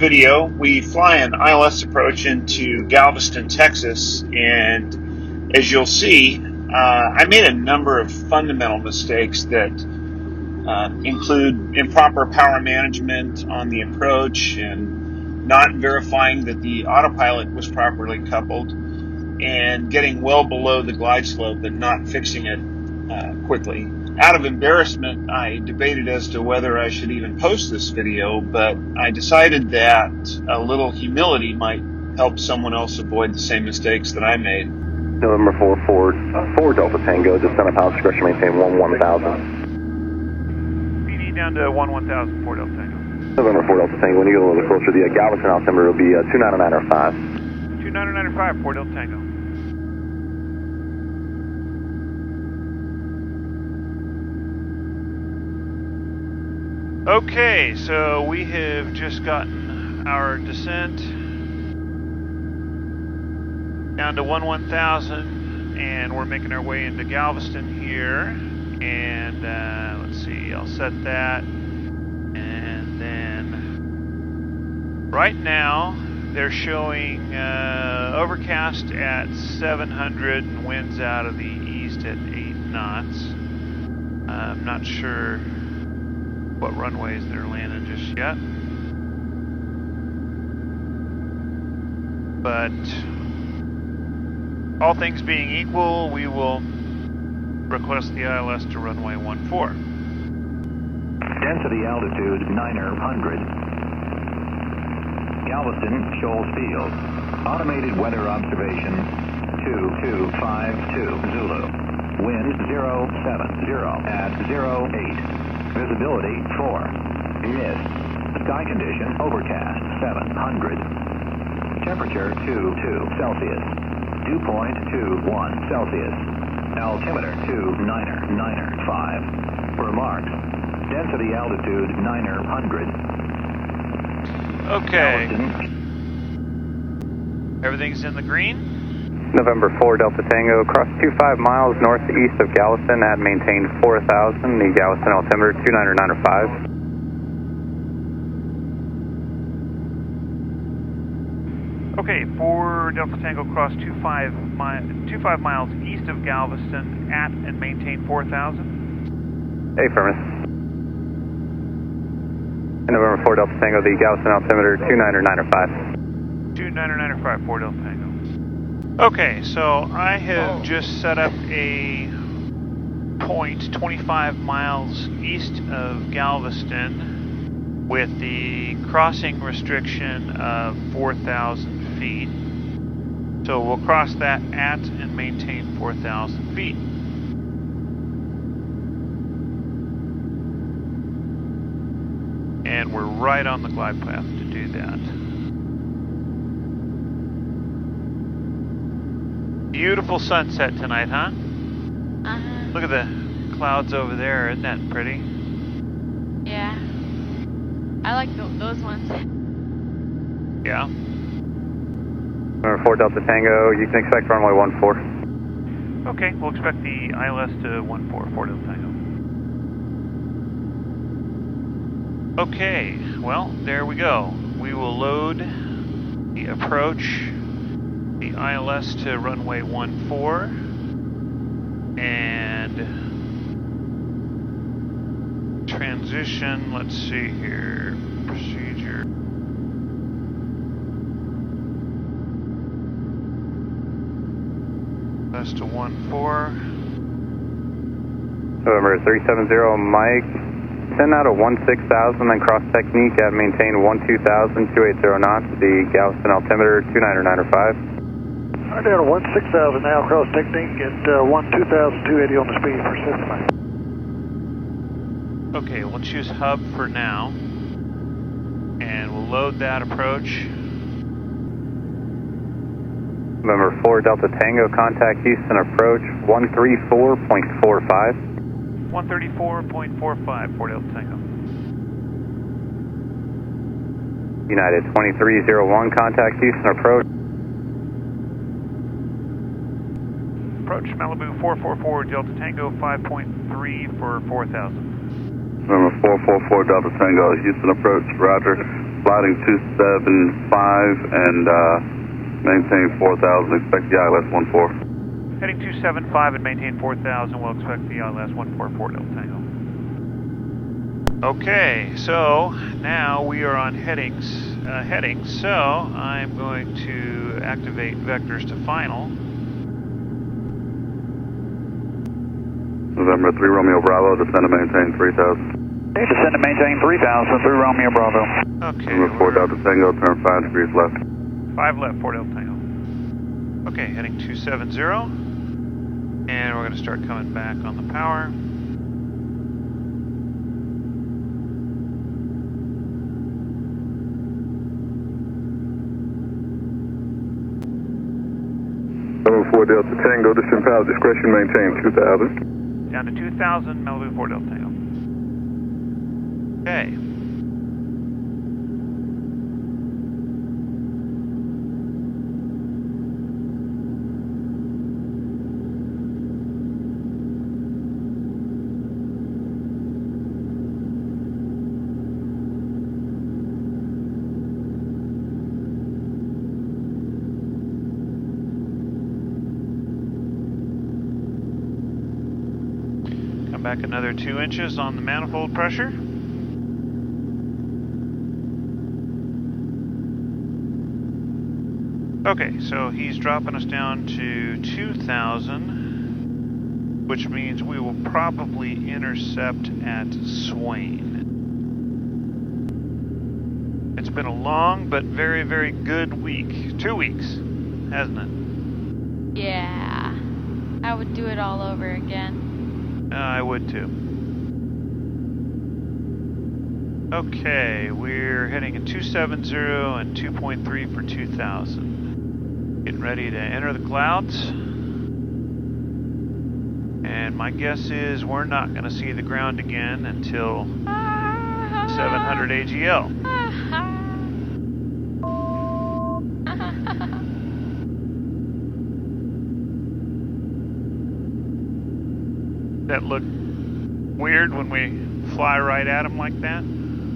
video, we fly an ILS approach into Galveston, Texas, and as you'll see, I made a number of fundamental mistakes that include improper power management on the approach and not verifying that the autopilot was properly coupled and getting well below the glide slope and not fixing it quickly. Out of embarrassment, I debated as to whether I should even post this video, but I decided that a little humility might help someone else avoid the same mistakes that I made. November 4 Ford, 4 Delta Tango, descend of house, discretion maintain 11000. PD down to 11000, 4 Delta Tango. November 4 Delta Tango, when you get a little closer, the Galveston altimeter will be 29905. 29905, 4 Delta Tango. Okay, so we have just gotten our descent down to 1000, and we're making our way into Galveston here. And let's see, I'll set that. And then right now they're showing overcast at 700 and winds out of the east at 8 knots. I'm not sure what runways they're landing just yet, but all things being equal, we will request the ILS to runway 14. Density altitude 900. Galveston, Shoals Field. Automated weather observation 2252 Zulu. Wind 070 at 08. Visibility 4. Mist. Sky condition overcast 700. Temperature 22 Celsius. Dew point 21 Celsius. Altimeter 29905. Remarks. Density altitude 900. Okay. Everything's in the green. November 4 Delta Tango, cross 25 miles northeast of Galveston at maintain 4000, the Galveston altimeter 29905. Okay, 4 Delta Tango, cross 25 miles east of Galveston at and maintain 4000. Affirmative. November 4 Delta Tango, the Galveston altimeter 29905. 29905, 4 Delta Tango. Okay, so I have just set up a point 25 miles east of Galveston with the crossing restriction of 4,000 feet. So we'll cross that at and maintain 4,000 feet. And we're right on the glide path to do that. Beautiful sunset tonight, huh? Uh-huh. Look at the clouds over there. Isn't that pretty? Yeah. I like those ones. Yeah. November 4 Delta Tango, you can expect runway 14. Okay, we'll expect the ILS to 14, 4 Delta Tango. Okay, well, there we go. We will load the approach, the ILS to runway 14, and transition, let's see here, procedure. That's to 14. November 370 Mike, send out a 16,000 and cross technique at maintain 12,000, 280 knots, the Galveston altimeter 29905. Right down to 16,000 now, cross technique at 12,280 on the speed for system. Okay, we'll choose hub for now, and we'll load that approach. November 4 Delta Tango, contact Houston approach 134.45. 134.45, 4 Delta Tango. United 2301, contact Houston approach. Approach Malibu 444 Delta Tango, 5.3 for 4,000. November 444 Delta Tango, Houston approach, roger. Sliding 275 and maintain 4,000. Expect the ILS 14. Heading 275 and maintain 4,000. We'll expect the ILS 144 Delta Tango. Okay, so now we are on headings. So I'm going to activate vectors to final. November 3 Romeo Bravo, descend and maintain 3,000. Descend and maintain 3,000 through Romeo Bravo. Okay. November 4 Delta Tango, turn 5 degrees left. 5 left, 4 Delta Tango. Okay, heading 270. And we're going to start coming back on the power. November 4 Delta Tango, descend power discretion, maintain 2,000. Down to 2,000, Malibu 4 Delta Tango. Okay. Come back another 2 inches on the manifold pressure. Okay, so he's dropping us down to 2,000, which means we will probably intercept at Swain. It's been a long but very, very good week. 2 weeks, hasn't it? Yeah. I would do it all over again. I would too. Okay, we're heading at 270 and 2.3 for 2,000. Getting ready to enter the clouds. And my guess is we're not going to see the ground again until 700 AGL. That look weird when we fly right at them like that?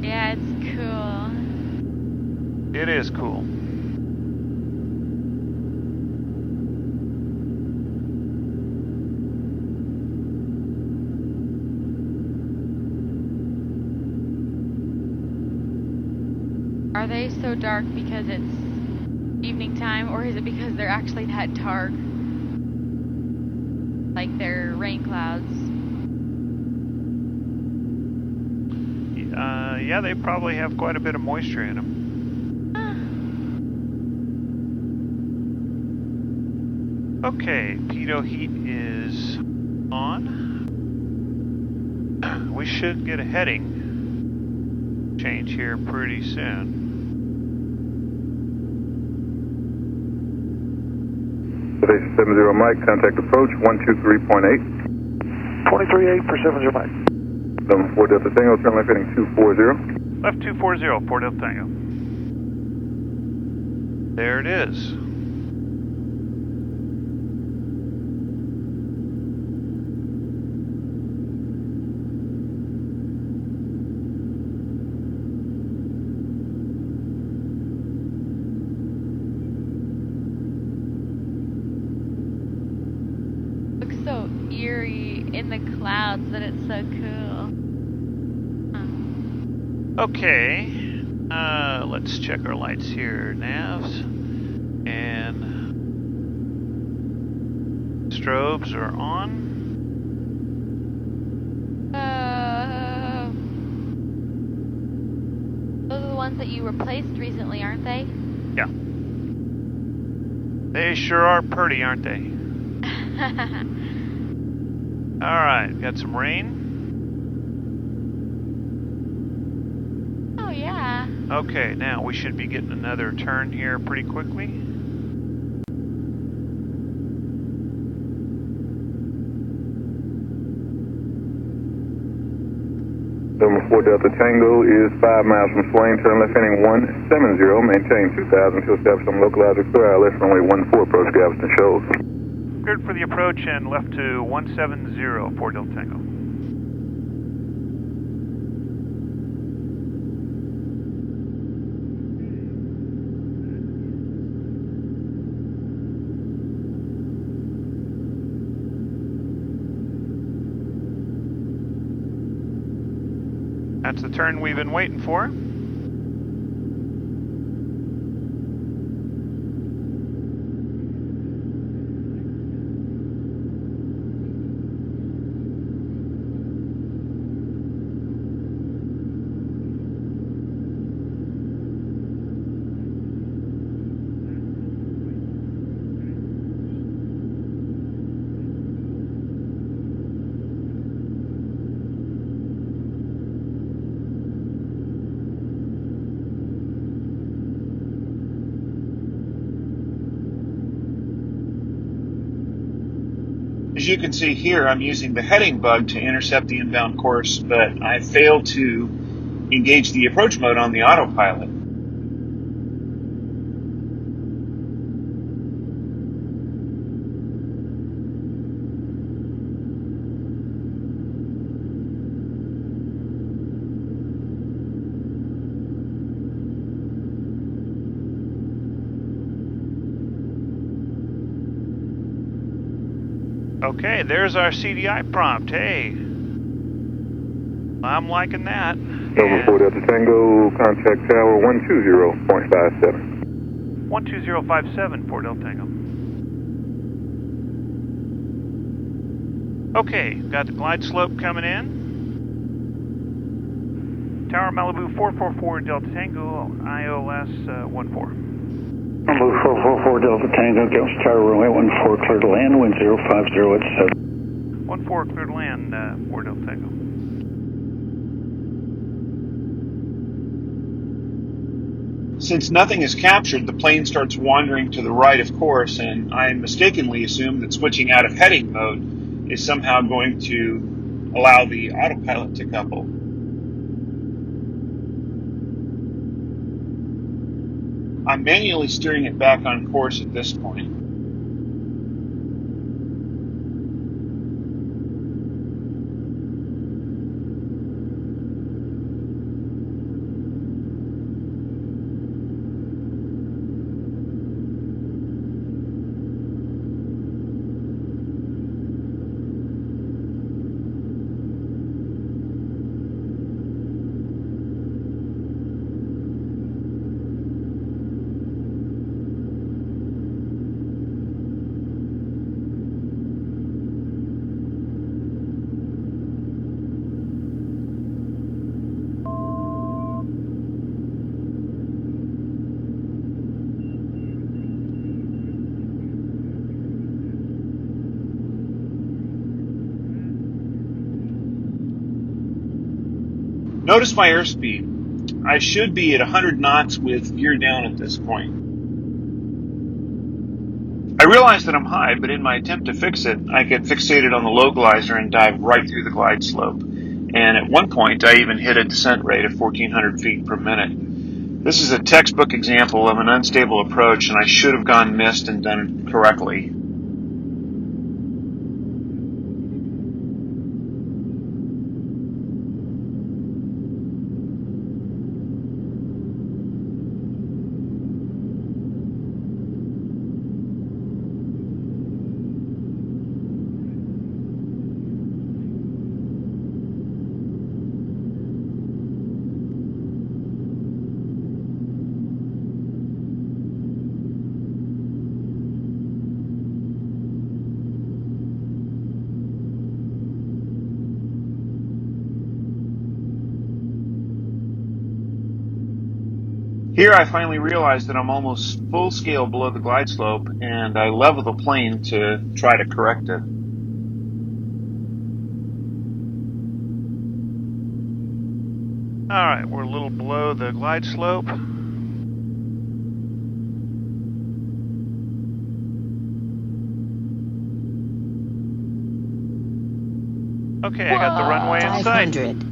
Yeah, it's cool. It is cool. Are they so dark because it's evening time, or is it because they're actually that dark? Like they're rain clouds? Yeah, they probably have quite a bit of moisture in them. Okay, pitot heat is on. We should get a heading change here pretty soon. Station 70 Mike, contact approach 123.8. 23.8 for 70 Mike. November 4 Delta Tango, turn left heading 240. Left 240, 4 Delta Tango. There it is. Looks so eerie in the clouds that it's so cool. Okay, let's check our lights here, navs, and strobes are on. Those are the ones that you replaced recently, aren't they? Yeah. They sure are pretty, aren't they? Alright, got some rain. Oh, yeah. Okay, now we should be getting another turn here pretty quickly. November 4 Delta Tango is 5 miles from Swain, turn left heading 170, maintain 2,000 to establish some localized explore ILS runway 14 approach Galveston Shoals. Cleared for the approach and left to 170, 4 Delta Tango. That's the turn we've been waiting for. As you can see here, I'm using the heading bug to intercept the inbound course, but I failed to engage the approach mode on the autopilot. Okay, there's our CDI prompt. Hey, I'm liking that. Nova 4 Delta Tango, contact tower 120.57. 12057, 4 Delta Tango. Okay, got the glide slope coming in. Tower Malibu 444 Delta Tango, ILS 14. Malibu 444 Delta Tango, Galveston Tower runway 14 clear to land, wind 050 at 7. 14 clear to land, 4 Delta Tango. Since nothing is captured, the plane starts wandering to the right of course, and I mistakenly assume that switching out of heading mode is somehow going to allow the autopilot to couple. I'm manually steering it back on course at this point. Notice my airspeed. I should be at 100 knots with gear down at this point. I realize that I'm high, but in my attempt to fix it, I get fixated on the localizer and dive right through the glide slope. And at one point, I even hit a descent rate of 1,400 feet per minute. This is a textbook example of an unstable approach, and I should have gone missed and done it correctly. Here I finally realize that I'm almost full scale below the glide slope, and I level the plane to try to correct it. Alright, we're a little below the glide slope. Okay, I got the runway in sight. 500.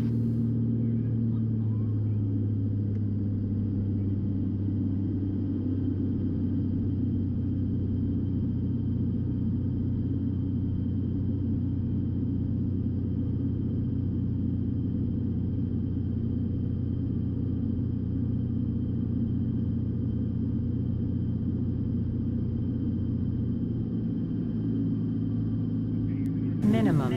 Minimum.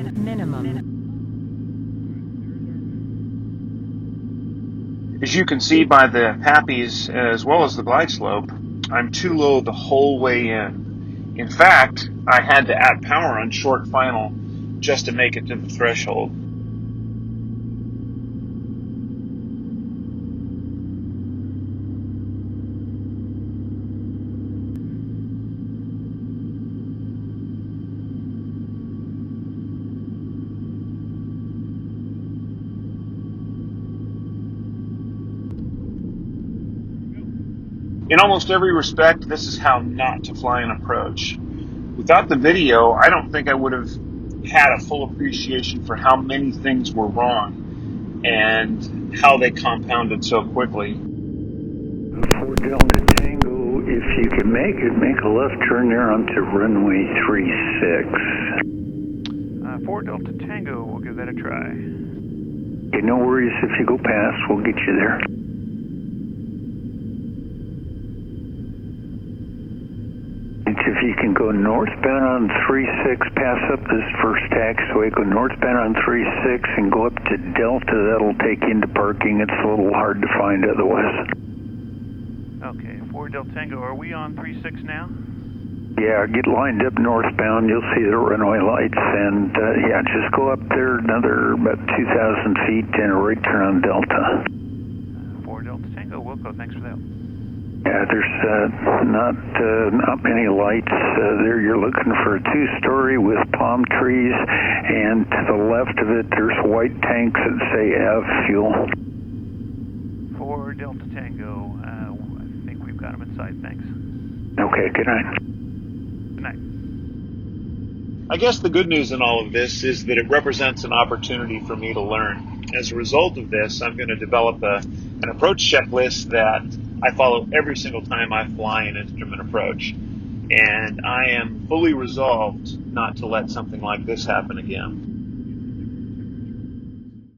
As you can see by the PAPIs as well as the glide slope, I'm too low the whole way in. In fact, I had to add power on short final just to make it to the threshold. In almost every respect, this is how not to fly an approach. Without the video, I don't think I would have had a full appreciation for how many things were wrong and how they compounded so quickly. 4 Delta Tango, if you can make it, make a left turn there onto runway 36. 4 Delta Tango, we'll give that a try. Okay, no worries if you go past, we'll get you there. If you can go northbound on 36, pass up this first taxiway, go northbound on 36 and go up to Delta, that'll take you into parking. It's a little hard to find otherwise. Okay, 4 Delta Tango, are we on 36 now? Yeah, get lined up northbound, you'll see the runway lights, and yeah, just go up there another about 2,000 feet and a right turn on Delta. 4 Delta Tango, Wilco, thanks for that. Yeah, there's not many lights there. You're looking for a 2-story with palm trees, and to the left of it, there's white tanks that say Av fuel. 4 Delta Tango, I think we've got them in sight, thanks. Okay, good night. Good night. I guess the good news in all of this is that it represents an opportunity for me to learn. As a result of this, I'm going to develop an approach checklist that I follow every single time I fly an instrument approach. And I am fully resolved not to let something like this happen again.